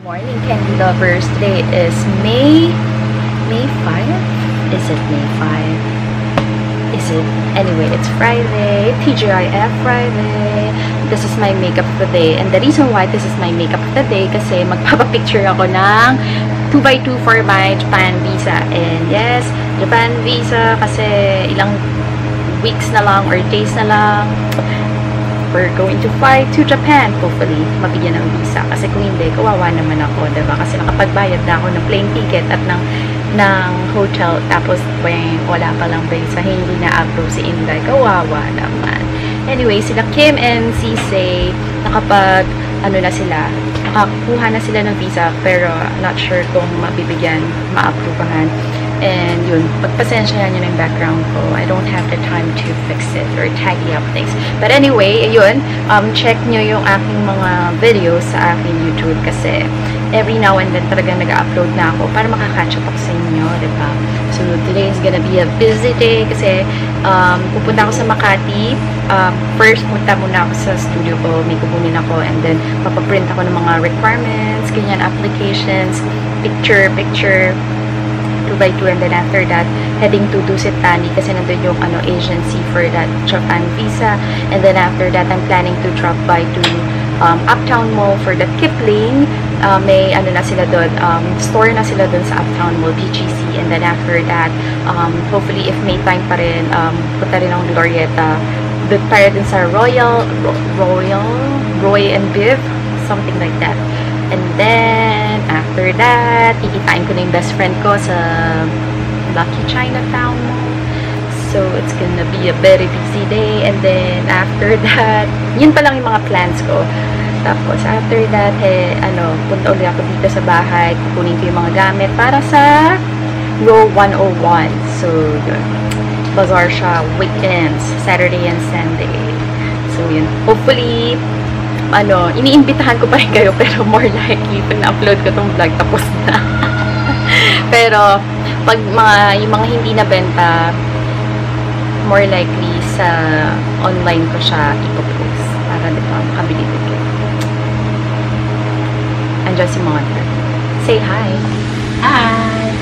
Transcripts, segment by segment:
Morning, candy lovers. Today is May 5? Is it May 5? Is it? Anyway, it's Friday. TGIF Friday. This is my makeup of the day. And the reason why this is my makeup of the day kasi magpapapicture ako ng 2x2 for my Japan visa. And yes, Japan visa kasi ilang weeks na lang or days na lang. We're going to fly to Japan. Hopefully, mabigyan ng visa. Kasi kung hindi, kawawa naman ako, diba? Kasi nakapagbayad na ako ng plane ticket at ng hotel. Tapos, wala pa lang visa. Hindi na-approve si Inday. Kawawa naman. Anyway, sila Kim and Sisay, nakakuha na sila ng visa. Pero, not sure kung mabibigyan, ma-approvehan. And yun, pagpasensyahan nyo ng background ko. I don't have the time to fix it or tidy up things. But anyway, yun, check nyo yung aking mga videos sa aking YouTube kasi every now and then talagang nag-upload na ako para makakatch up ako sa inyo, diba? So, today is gonna be a busy day kasi pupunta ako sa Makati. First, punta muna ako sa studio ko. May kukunin ako and then papaprint ako ng mga requirements, ganyan, applications, picture, 2x2, and then after that, heading to Dusit Thani kasi nandun yung agency for that Japan visa. And then after that, I'm planning to drop by to Uptown Mall for the Kipling. May na sila doon, store na sila doon sa Uptown Mall, BGC. And then after that, hopefully if may time pa rin, punta rin ang Glorieta. Doon tayo dun sa Roy and Biv, something like that. And then, after that, ikitain ko na yung best friend ko sa Lucky Chinatown Mall. So, it's gonna be a very busy day. And then, after that, yun pa lang yung mga plans ko. Tapos, after that, punta ulit ako dito sa bahay. Kukunin ko yung mga gamit para sa Row 101. So, yun. Bazaar siya, weekends, Saturday and Sunday. So, yun. Hopefully, iniimbitahan ko pa rin kayo, pero more likely, pag na-upload ko tong vlog, tapos na. Pero, pag yung mga hindi nabenta, more likely sa online ko siya ipopost. Para diba, makabili din kayo. Andiyan si Mother. Say hi! Hi!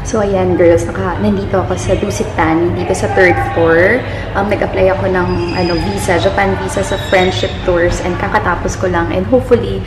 So, ayan girls, nandito ako sa Dusit Thani, dito sa 3rd floor. Nag-apply ako ng visa, Japan visa sa friendship tours and kakatapos ko lang. And hopefully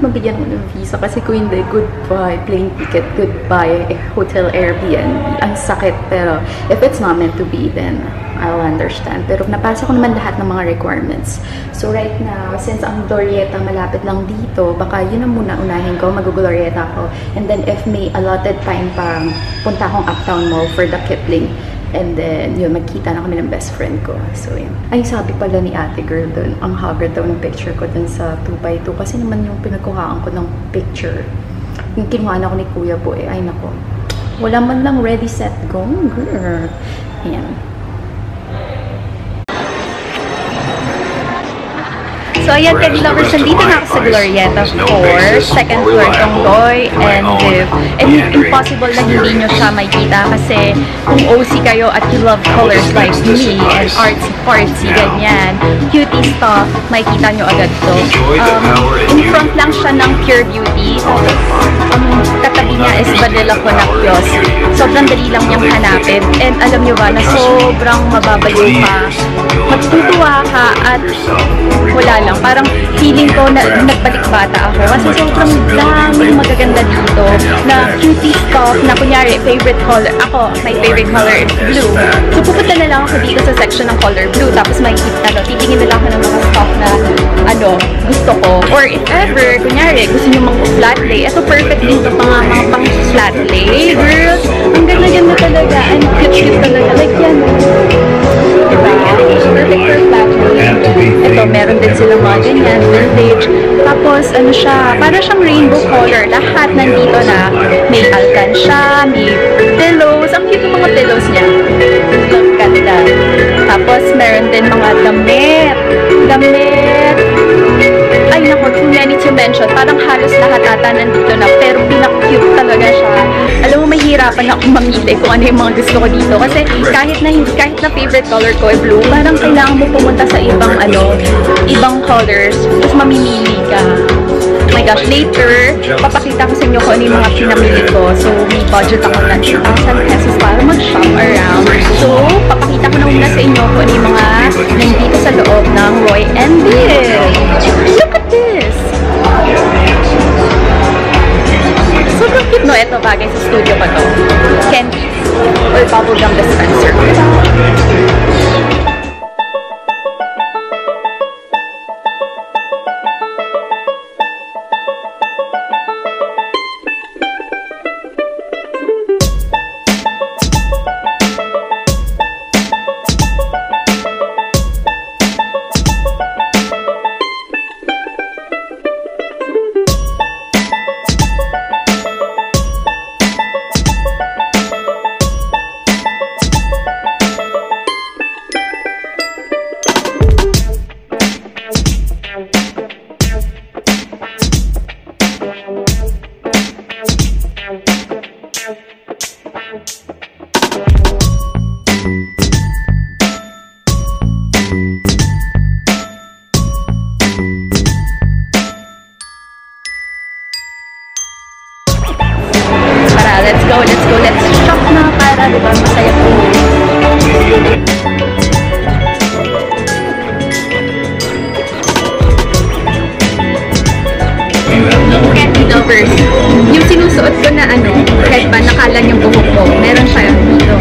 mabigyan ko ng visa kasi kung hindi, goodbye plane ticket, goodbye hotel Airbnb. Ang sakit, pero if it's not meant to be, then I'll understand. Pero napasa ko naman lahat ng mga requirements. So right now, since ang Glorieta malapit lang dito, baka yun ang muna unahin ko, mag-Glorieta ako. And then if may allotted time pa, punta akong Uptown Mall for the Kipling. And then, yun, magkita na kami ng best friend ko. So, yun. Ay, sabi pala ni ate girl dun, ang haggard daw ng picture ko dun sa 2x2. Kasi naman yung pinagkuhaan ko ng picture. Yung kinuhaan ako ni Kuya po, ay nako. Wala man lang ready, set, go. Girl. Ayan. So, ayan, candy lovers, nandito na ako sa Glorieta 4, 2nd floor tong Roy and Viv. And impossible na hindi nyo siya makita kasi kung OC kayo at you love colors like me and artsy-fartsy, ganyan, cutie stuff, makikita nyo agad to. In front lang siya ng Pure Beauty. Katabi niya is Vanilla Conactios. Sobrang dali lang niyang hanapin. And alam nyo ba na sobrang mababaliw ka, magtutuwa ka at wala lang. Parang feeling ko na nagbalik bata ako. Kasi sobrang daming magaganda dito na cutie stuff na kunyari favorite color. Ako, my favorite color is blue. So pupunta na lang ako dito sa section ng color blue. Tapos titingin na lang ako ng mga stuff na gusto ko. Or if ever, kunyari, gusto nyo mga flat lay. Ito perfect dito mga pang flat lay. Girls, ang ganda-ganda talaga. Ang cute-cute talaga. Like yan. Diba? Perfect for flat lay. Ito, meron din silang mga ganyan, vintage. Tapos, siya, para siyang rainbow color. Lahat nandito na. May alkansya, may pillows. Ang cute yung mga pillows niya. Ang ganda. Tapos, meron din mga damit. Ay, naku, too many to mention. Parang halos lahat ata nandito na. Pero pinaka-cute talaga siya. Alam mo, mahihirapan ako mamili kung ano yung mga gusto ko dito. Kasi kahit na favorite color ko ay blue, parang kailangan mo pumunta sa ibang colors. Tapos mamimili gosh, later, papakita ko sa inyo kung ano yung mga pinamili ko. So, may budget ako na 2,000 pesos para mag-shop around. So, papakita ko na muna sa inyo kung ano yung mga nandito sa loob ng Roy and Bill. Look at this! Sobrang cute, no? Ito bagay sa studio pa to. Candies or bubblegum dispenser. Let's shop na para, diba, masaya po. Candy lovers, yung sinusuot ko na headband, nakala yung buhok ko, meron siya dito.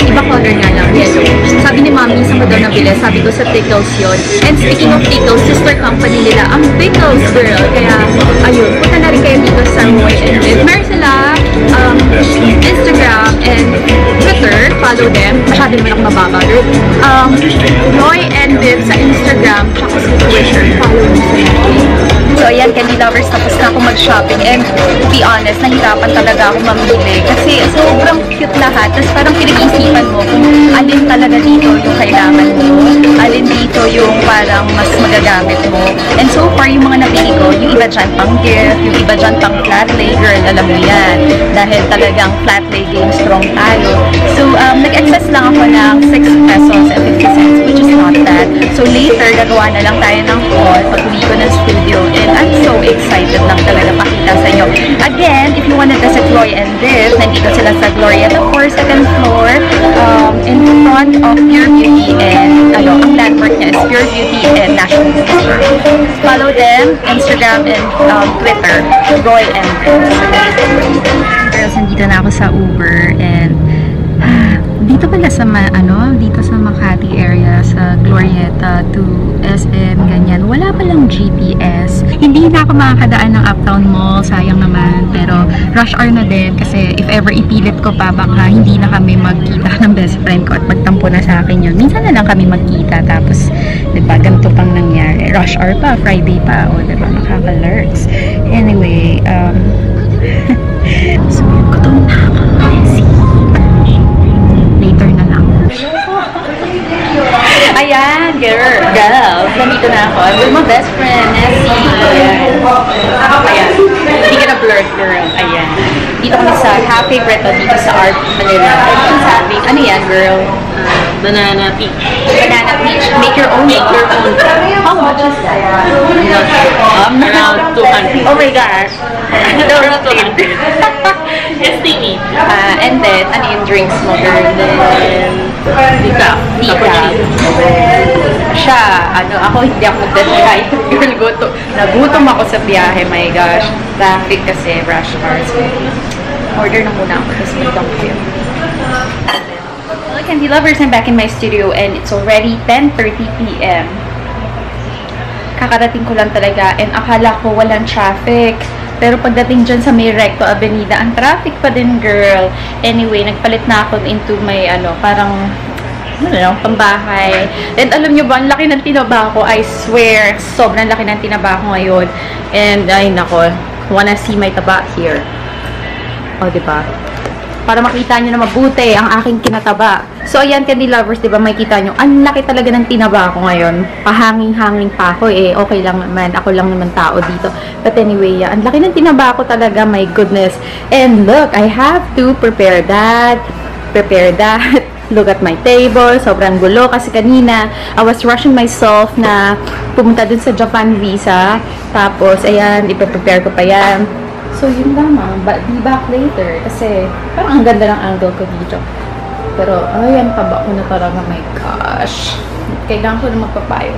Iba color nga lang, yellow. Sabi ni Mami, isang ko daw nabili, sabi ko sa Pickles yun. And speaking of Pickles, sister company nila, ang Pickles Girl. Kaya, ayun, punta na rin kayo dito sa Roy and Bill. Meron sila Instagram and Twitter, follow them. Masyado naman ako mababagod. Roy and Bill sa Instagram, tsaka sa Twitter, follow them sila. So, ayan, candy lovers, tapos na ako mag-shopping. And, to be honest, nahirapan talaga ako mamili. Kasi, sobrang cute lahat. Tapos, parang pinag-isipan mo kung alin talaga dito yung kailangan mo. Alin dito yung parang mas magagamit mo. And so far, yung mga napili ko, yung iba dyan pang gift, yung iba dyan pang flat lay. Girl, alam mo yan. Dahil talagang flat lay game strong tayo. So, nag-excess lang ako ng 6 pesos and 50 cents, which is not bad. So, later, gagawa na lang tayo ng haul pag uwi ko ng studio. And I'm so excited lang talaga pakita sa inyo. Again, if you wanna visit Roy and Bill, nandito sila sa Glorieta 4, second floor, in front of Pure Beauty and, ang landmark niya is Pure Beauty and National Theater. Follow them, Instagram and Twitter, Roy and Bill. Girls, nandito na ako sa Uber and dito pala sa dito sa Makati area, sa Glorieta to SM, ganyan. Wala palang GPS. Hindi na ako makakadaan ng Uptown Mall, sayang naman. Pero rush hour na din kasi if ever ipilit ko pa, baka hindi na kami magkita ng best friend ko at magtampo na sa akin yun. Minsan na lang kami magkita tapos, diba, ganito pang nangyari. Rush hour pa, Friday pa, o diba, nakaka-lurks. Anyway, so, gutom na ako. Later na lang. Ayan, girls. Nandito na ako. I'm with my best friend, Nessie. Ayan. Hindi ka na blurred, girl. Ayan. Dito kami sa Cafe Breto, dito sa Art Manila. Ano yan, girl? Banana peach. Banana peach. Make your own. Make your own. How much is that? Around 200. Oh my gosh. Around 200. It's steamy. And then, ano yung drinks mo, girl? Decaf. Siya, ako hindi ako mag-drive. Girl, nagutom ako sa biyahe, my gosh. Traffic kasi, rush hour. So, order na muna ako, tapos mag-dump kayo. Hello, Candy Lovers! I'm back in my studio and it's already 10:30 p.m. Kakarating ko lang talaga and akala ko walang traffic. Pero pagdating dyan sa may Recto Avenida, ang traffic pa din, girl. Anyway, nagpalit na ako into may, parang, pambahay. And alam nyo ba, ang laki ng tinaba ko. I swear, sobrang laki ng tinaba ko ngayon. And, ay nako, wanna see my taba here. O, diba? Para makita nyo na mabuti ang aking kinataba. So, ayan, Candy Lovers, diba, makikita nyo, ang laki talaga ng tinaba ko ngayon. Pahanging-hanging pa ako, okay lang naman. Ako lang naman tao dito. But anyway, ang laki ng tinaba ko talaga, my goodness. And look, I have to prepare that, Look at my table. Sobrang gulo kasi kanina I was rushing myself na pumunta dun sa Japan visa. Tapos, ayan, ipaprepare ko pa yan. So, yun lamang. But be back later. Kasi, parang ang ganda ng angle ko dito. Pero, ayan, taba ko na talaga. My gosh. Kailangan ko na magpapayo.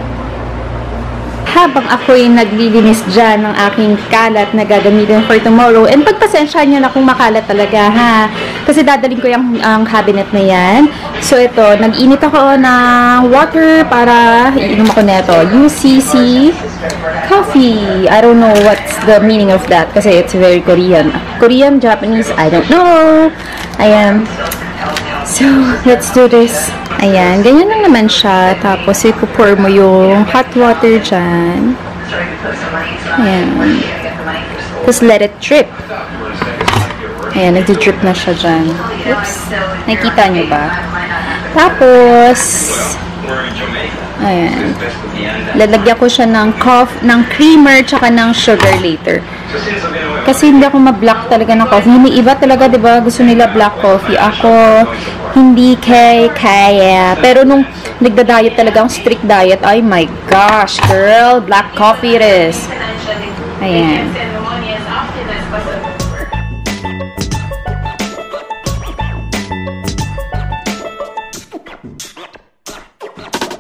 Habang ako'y naglilinis dyan ng aking kalat na gagamitin for tomorrow. And pagpasensya nyo na kung makalat talaga, ha? Kasi dadaling ko yung cabinet na yan. So, ito, nag-init ako ng water para iinom ako na ito. UCC coffee. I don't know what's the meaning of that kasi it's very Korean. Korean, Japanese, I don't know. Ayan. So, let's do this. Ayan, ganyan lang naman siya. Tapos, ipupour mo yung hot water dyan. Ayan. Tapos, let it drip. Ayan, nagdi-drip na siya dyan. Oops. Nakikita nyo ba? Tapos, ayan. Lalagyan ko siya ng creamer tsaka ng sugar later. Kasi hindi ako ma-black talaga ng coffee. Hindi iba talaga, di ba? Gusto nila black coffee. Ako, hindi kaya. Pero nung nagda-diet talaga, ang strict diet, ay my gosh, girl, black coffee it is. Ayan.